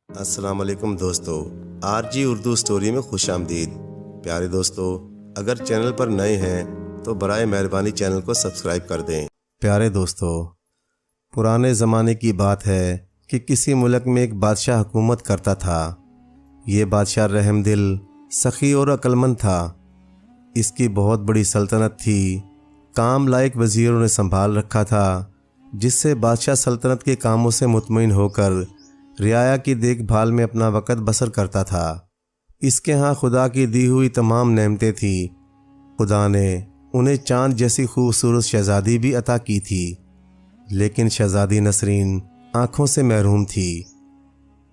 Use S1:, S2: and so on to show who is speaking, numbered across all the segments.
S1: السلام علیکم دوستو، آر جی اردو سٹوری میں خوش آمدید۔ پیارے دوستو، اگر چینل پر نئے ہیں تو برائے مہربانی چینل کو سبسکرائب کر دیں۔ پیارے دوستو، پرانے زمانے کی بات ہے کہ کسی ملک میں ایک بادشاہ حکومت کرتا تھا۔ یہ بادشاہ رحم دل، سخی اور عقلمند تھا۔ اس کی بہت بڑی سلطنت تھی۔ کام لائق وزیروں نے سنبھال رکھا تھا، جس سے بادشاہ سلطنت کے کاموں سے مطمئن ہو کر رعایا کی دیکھ بھال میں اپنا وقت بسر کرتا تھا۔ اس کے ہاں خدا کی دی ہوئی تمام نعمتیں تھیں۔ خدا نے انہیں چاند جیسی خوبصورت شہزادی بھی عطا کی تھی، لیکن شہزادی نسرین آنکھوں سے محروم تھی۔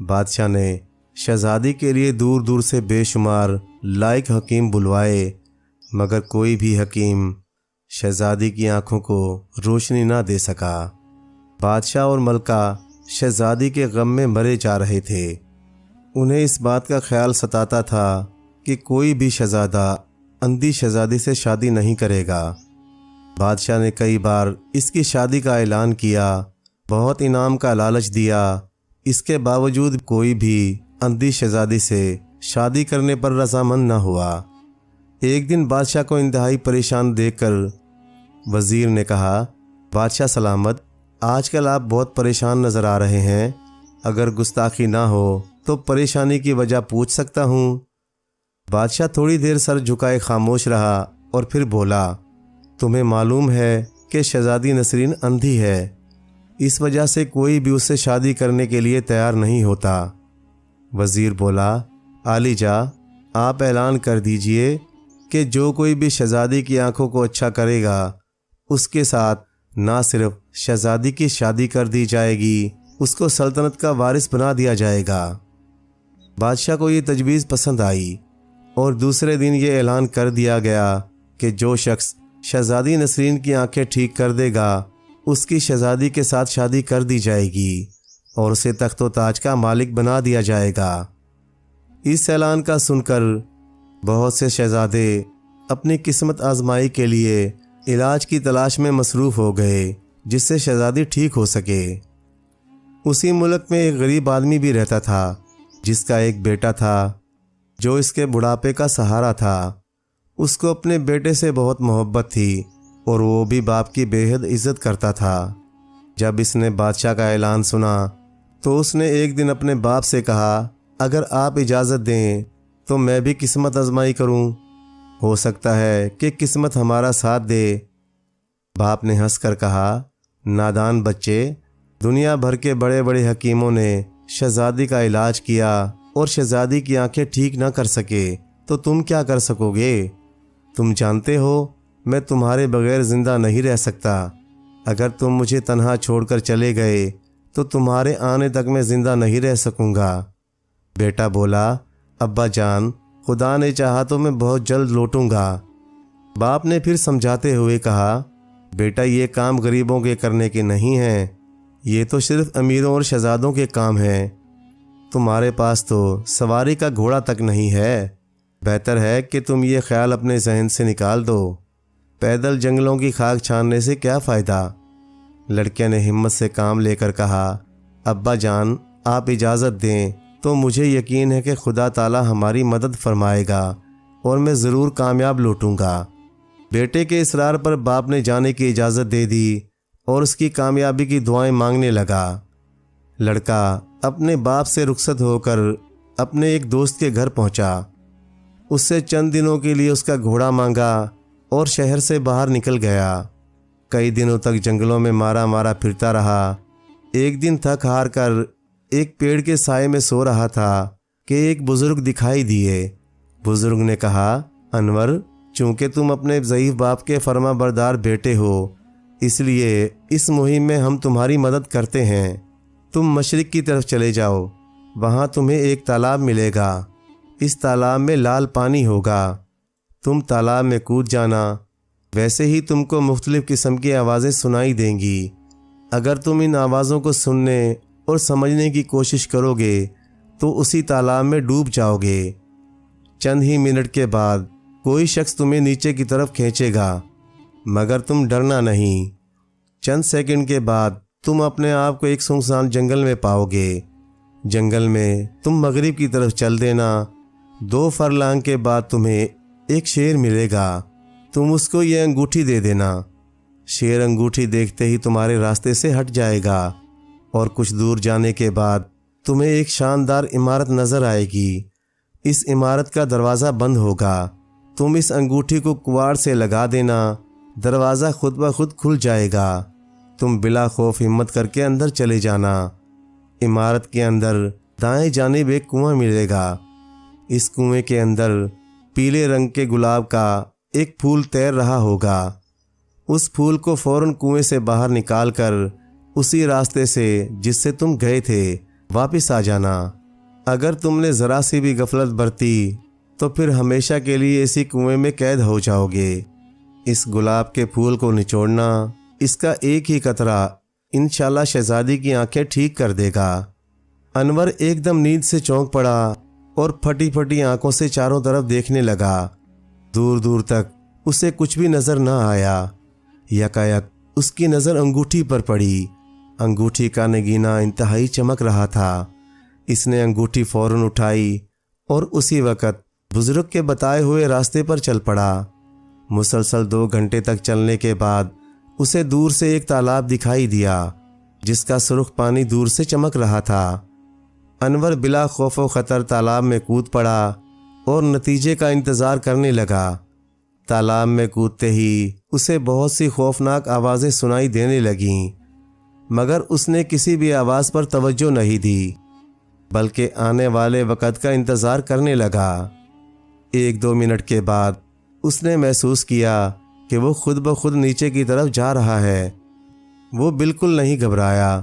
S1: بادشاہ نے شہزادی کے لیے دور دور سے بے شمار لائق حکیم بلوائے، مگر کوئی بھی حکیم شہزادی کی آنکھوں کو روشنی نہ دے سکا۔ بادشاہ اور ملکہ شہزادی کے غم میں مرے جا رہے تھے۔ انہیں اس بات کا خیال ستاتا تھا کہ کوئی بھی شہزادہ اندھی شہزادی سے شادی نہیں کرے گا۔ بادشاہ نے کئی بار اس کی شادی کا اعلان کیا، بہت انعام کا لالچ دیا، اس کے باوجود کوئی بھی اندھی شہزادی سے شادی کرنے پر رضامند نہ ہوا۔ ایک دن بادشاہ کو انتہائی پریشان دیکھ کر وزیر نے کہا، بادشاہ سلامت، آج کل آپ بہت پریشان نظر آ رہے ہیں۔ اگر گستاخی نہ ہو تو پریشانی کی وجہ پوچھ سکتا ہوں؟ بادشاہ تھوڑی دیر سر جھکائے خاموش رہا اور پھر بولا، تمہیں معلوم ہے کہ شہزادی نسرین اندھی ہے، اس وجہ سے کوئی بھی اس سے شادی کرنے کے لیے تیار نہیں ہوتا۔ وزیر بولا، عالی جاں، آپ اعلان کر دیجئے کہ جو کوئی بھی شہزادی کی آنکھوں کو اچھا کرے گا، اس کے ساتھ نہ صرف شہزادی کی شادی کر دی جائے گی، اس کو سلطنت کا وارث بنا دیا جائے گا۔ بادشاہ کو یہ تجویز پسند آئی اور دوسرے دن یہ اعلان کر دیا گیا کہ جو شخص شہزادی نسرین کی آنکھیں ٹھیک کر دے گا، اس کی شہزادی کے ساتھ شادی کر دی جائے گی اور اسے تخت و تاج کا مالک بنا دیا جائے گا۔ اس اعلان کا سن کر بہت سے شہزادے اپنی قسمت آزمائی کے لیے علاج کی تلاش میں مصروف ہو گئے، جس سے شہزادی ٹھیک ہو سکے۔ اسی ملک میں ایک غریب آدمی بھی رہتا تھا، جس کا ایک بیٹا تھا جو اس کے بڑھاپے کا سہارا تھا۔ اس کو اپنے بیٹے سے بہت محبت تھی اور وہ بھی باپ کی بے حد عزت کرتا تھا۔ جب اس نے بادشاہ کا اعلان سنا تو اس نے ایک دن اپنے باپ سے کہا، اگر آپ اجازت دیں تو میں بھی قسمت آزمائی کروں، ہو سکتا ہے کہ قسمت ہمارا ساتھ دے۔ باپ نے ہنس کر کہا، نادان بچے، دنیا بھر کے بڑے بڑے حکیموں نے شہزادی کا علاج کیا اور شہزادی کی آنکھیں ٹھیک نہ کر سکے، تو تم کیا کر سکو گے؟ تم جانتے ہو میں تمہارے بغیر زندہ نہیں رہ سکتا۔ اگر تم مجھے تنہا چھوڑ کر چلے گئے تو تمہارے آنے تک میں زندہ نہیں رہ سکوں گا۔ بیٹا بولا، ابا جان، خدا نے چاہا تو میں بہت جلد لوٹوں گا۔ باپ نے پھر سمجھاتے ہوئے کہا، بیٹا یہ کام غریبوں کے کرنے کے نہیں ہیں، یہ تو صرف امیروں اور شہزادوں کے کام ہیں۔ تمہارے پاس تو سواری کا گھوڑا تک نہیں ہے۔ بہتر ہے کہ تم یہ خیال اپنے ذہن سے نکال دو، پیدل جنگلوں کی خاک چھاننے سے کیا فائدہ؟ لڑکے نے ہمت سے کام لے کر کہا، ابا جان، آپ اجازت دیں تو مجھے یقین ہے کہ خدا تعالی ہماری مدد فرمائے گا اور میں ضرور کامیاب لوٹوں گا۔ بیٹے کے اصرار پر باپ نے جانے کی اجازت دے دی اور اس کی کامیابی کی دعائیں مانگنے لگا۔ لڑکا اپنے باپ سے رخصت ہو کر اپنے ایک دوست کے گھر پہنچا۔ اس سے چند دنوں کے لیے اس کا گھوڑا مانگا اور شہر سے باہر نکل گیا۔ کئی دنوں تک جنگلوں میں مارا مارا پھرتا رہا۔ ایک دن تھک ہار کر ایک پیڑ کے سائے میں سو رہا تھا کہ ایک بزرگ دکھائی دیے۔ بزرگ نے کہا، انور، چونکہ تم اپنے ضعیف باپ کے فرما بردار بیٹے ہو، اس لیے اس مہم میں ہم تمہاری مدد کرتے ہیں۔ تم مشرق کی طرف چلے جاؤ، وہاں تمہیں ایک تالاب ملے گا۔ اس تالاب میں لال پانی ہوگا، تم تالاب میں کود جانا، ویسے ہی تم کو مختلف قسم کی آوازیں سنائی دیں گی۔ اگر تم ان آوازوں کو سننے اور سمجھنے کی کوشش کرو گے تو اسی تالاب میں ڈوب جاؤ گے۔ چند ہی منٹ کے بعد کوئی شخص تمہیں نیچے کی طرف کھینچے گا، مگر تم ڈرنا نہیں۔ چند سیکنڈ کے بعد تم اپنے آپ کو ایک سنسان جنگل میں پاؤ گے۔ جنگل میں تم مغرب کی طرف چل دینا، 2 فرلانگ کے بعد تمہیں ایک شیر ملے گا، تم اس کو یہ انگوٹھی دے دینا۔ شیر انگوٹھی دیکھتے ہی تمہارے راستے سے ہٹ جائے گا اور کچھ دور جانے کے بعد تمہیں ایک شاندار عمارت نظر آئے گی۔ اس عمارت کا دروازہ بند ہوگا، تم اس انگوٹھی کو کواڑ سے لگا دینا، دروازہ خود بخود کھل جائے گا، تم بلا خوف ہمت کر کے اندر چلے جانا۔ عمارت کے اندر دائیں جانب ایک کنواں ملے گا، اس کنویں کے اندر پیلے رنگ کے گلاب کا ایک پھول تیر رہا ہوگا، اس پھول کو فوراً کنویں سے باہر نکال کر اسی راستے سے جس سے تم گئے تھے واپس آ جانا۔ اگر تم نے ذرا سی بھی غفلت برتی تو پھر ہمیشہ کے لیے اسی کنویں میں قید ہو جاؤ گے۔ اس گلاب کے پھول کو نچوڑنا، اس کا ایک ہی قطرہ انشاءاللہ شہزادی کی آنکھیں ٹھیک کر دے گا۔ انور ایک دم نیند سے چونک پڑا اور پھٹی پھٹی آنکھوں سے چاروں طرف دیکھنے لگا۔ دور دور تک اسے کچھ بھی نظر نہ آیا۔ یکایک اس کی نظر انگوٹھی پر پڑی۔ انگوٹھی کا نگینہ انتہائی چمک رہا تھا۔ اس نے انگوٹھی فوراً اٹھائی اور اسی وقت بزرگ کے بتائے ہوئے راستے پر چل پڑا۔ مسلسل 2 گھنٹے تک چلنے کے بعد اسے دور سے ایک تالاب دکھائی دیا جس کا سرخ پانی دور سے چمک رہا تھا۔ انور بلا خوف و خطر تالاب میں کود پڑا اور نتیجے کا انتظار کرنے لگا۔ تالاب میں کودتے ہی اسے بہت سی خوفناک آوازیں سنائی دینے لگیں، مگر اس نے کسی بھی آواز پر توجہ نہیں دی بلکہ آنے والے وقت کا انتظار کرنے لگا۔ 1-2 منٹ کے بعد اس نے محسوس کیا کہ وہ خود بخود نیچے کی طرف جا رہا ہے۔ وہ بالکل نہیں گھبرایا۔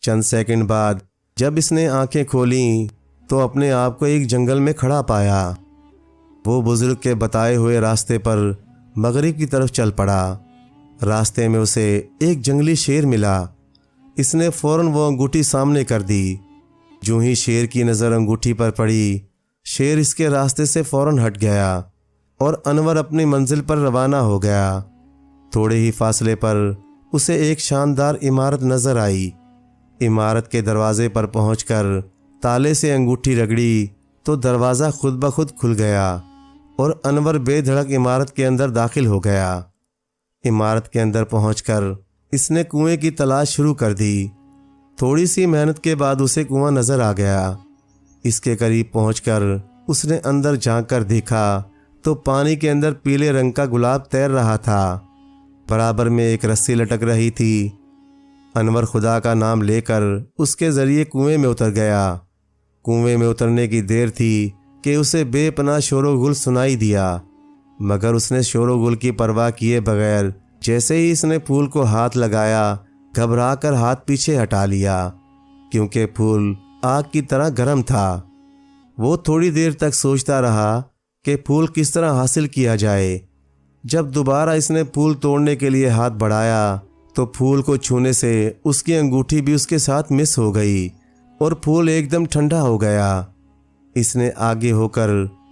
S1: چند سیکنڈ بعد جب اس نے آنکھیں کھولیں تو اپنے آپ کو ایک جنگل میں کھڑا پایا۔ وہ بزرگ کے بتائے ہوئے راستے پر مغرب کی طرف چل پڑا۔ راستے میں اسے ایک جنگلی شیر ملا۔ اس نے فوراً وہ انگوٹھی سامنے کر دی۔ جو ہی شیر کی نظر انگوٹھی پر پڑی، شیر اس کے راستے سے فوراً ہٹ گیا اور انور اپنی منزل پر روانہ ہو گیا۔ تھوڑے ہی فاصلے پر اسے ایک شاندار عمارت نظر آئی۔ عمارت کے دروازے پر پہنچ کر تالے سے انگوٹھی رگڑی تو دروازہ خود بخود کھل گیا اور انور بے دھڑک عمارت کے اندر داخل ہو گیا۔ عمارت کے اندر پہنچ کر اس نے کنویں کی تلاش شروع کر دی۔ تھوڑی سی محنت کے بعد اسے کنواں نظر آ گیا۔ اس کے قریب پہنچ کر اس نے اندر جھانک کر دیکھا تو پانی کے اندر پیلے رنگ کا گلاب تیر رہا تھا۔ برابر میں ایک رسی لٹک رہی تھی۔ انور خدا کا نام لے کر اس کے ذریعے کنویں میں اتر گیا۔ کنویں میں اترنے کی دیر تھی کہ اسے بے پناہ شور و غل سنائی دیا، مگر اس نے شور و غل کی پرواہ کیے بغیر جیسے ہی اس نے پھول کو ہاتھ لگایا، گھبرا کر ہاتھ پیچھے ہٹا لیا کیونکہ پھول آگ کی طرح گرم تھا۔ وہ تھوڑی دیر تک سوچتا رہا کہ پھول کس طرح حاصل کیا جائے۔ جب دوبارہ اس نے پھول توڑنے کے لیے ہاتھ بڑھایا تو پھول کو چھونے سے اس کی انگوٹھی بھی اس کے ساتھ مس ہو گئی اور پھول ایک دم ٹھنڈا ہو گیا۔ اس نے آگے ہو کر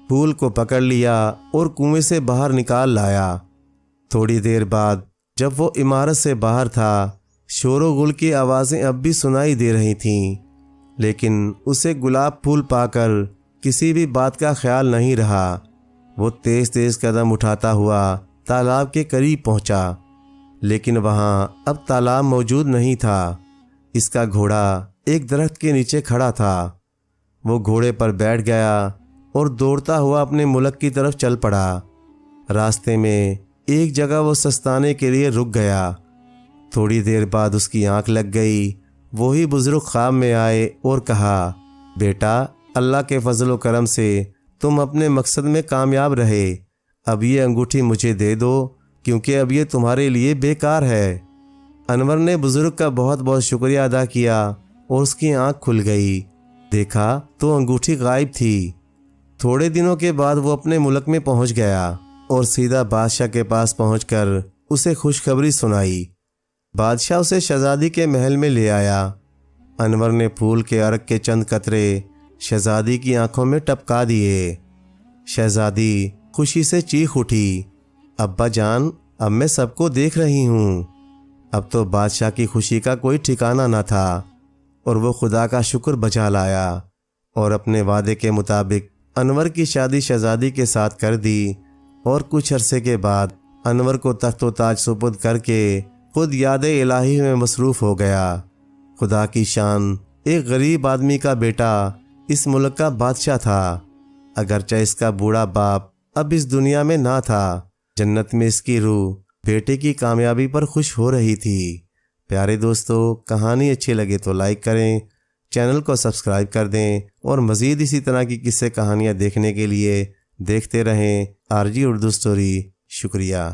S1: پھول کو پکڑ لیا اور کنویں سے باہر نکال لایا۔ تھوڑی دیر بعد جب وہ عمارت سے باہر تھا، شور و غل کی آوازیں اب بھی سنائی دے رہی تھیں، لیکن اسے گلاب پھول پا کر کسی بھی بات کا خیال نہیں رہا۔ وہ تیز تیز قدم اٹھاتا ہوا تالاب کے قریب پہنچا، لیکن وہاں اب تالاب موجود نہیں تھا۔ اس کا گھوڑا ایک درخت کے نیچے کھڑا تھا۔ وہ گھوڑے پر بیٹھ گیا اور دوڑتا ہوا اپنے ملک کی طرف چل پڑا۔ راستے میں ایک جگہ وہ سستانے کے لیے رک گیا۔ تھوڑی دیر بعد اس کی آنکھ لگ گئی۔ وہی بزرگ خواب میں آئے اور کہا، بیٹا، اللہ کے فضل و کرم سے تم اپنے مقصد میں کامیاب رہے۔ اب یہ انگوٹھی مجھے دے دو کیونکہ اب یہ تمہارے لیے بیکار ہے۔ انور نے بزرگ کا بہت بہت شکریہ ادا کیا اور اس کی آنکھ کھل گئی۔ دیکھا تو انگوٹھی غائب تھی۔ تھوڑے دنوں کے بعد وہ اپنے ملک میں پہنچ گیا اور سیدھا بادشاہ کے پاس پہنچ کر اسے خوشخبری سنائی۔ بادشاہ اسے شہزادی کے محل میں لے آیا۔ انور نے پھول کے عرق کے چند قطرے شہزادی کی آنکھوں میں ٹپکا دیے۔ شہزادی خوشی سے چیخ اٹھی، ابا جان، اب میں سب کو دیکھ رہی ہوں۔ اب تو بادشاہ کی خوشی کا کوئی ٹھکانہ نہ تھا۔ اور وہ خدا کا شکر بجا لایا اور اپنے وعدے کے مطابق انور کی شادی شہزادی کے ساتھ کر دی، اور کچھ عرصے کے بعد انور کو تخت و تاج سپرد کر کے خود یاد الہی میں مصروف ہو گیا۔ خدا کی شان، ایک غریب آدمی کا بیٹا اس ملک کا بادشاہ تھا، اگرچہ اس کا بوڑھا باپ اب اس دنیا میں نہ تھا۔ جنت میں اس کی روح بیٹے کی کامیابی پر خوش ہو رہی تھی۔ پیارے دوستو، کہانی اچھی لگے تو لائک کریں، چینل کو سبسکرائب کر دیں، اور مزید اسی طرح کی قصے کہانیاں دیکھنے کے لیے دیکھتے رہیں RG اردو اسٹوری۔ شکریہ۔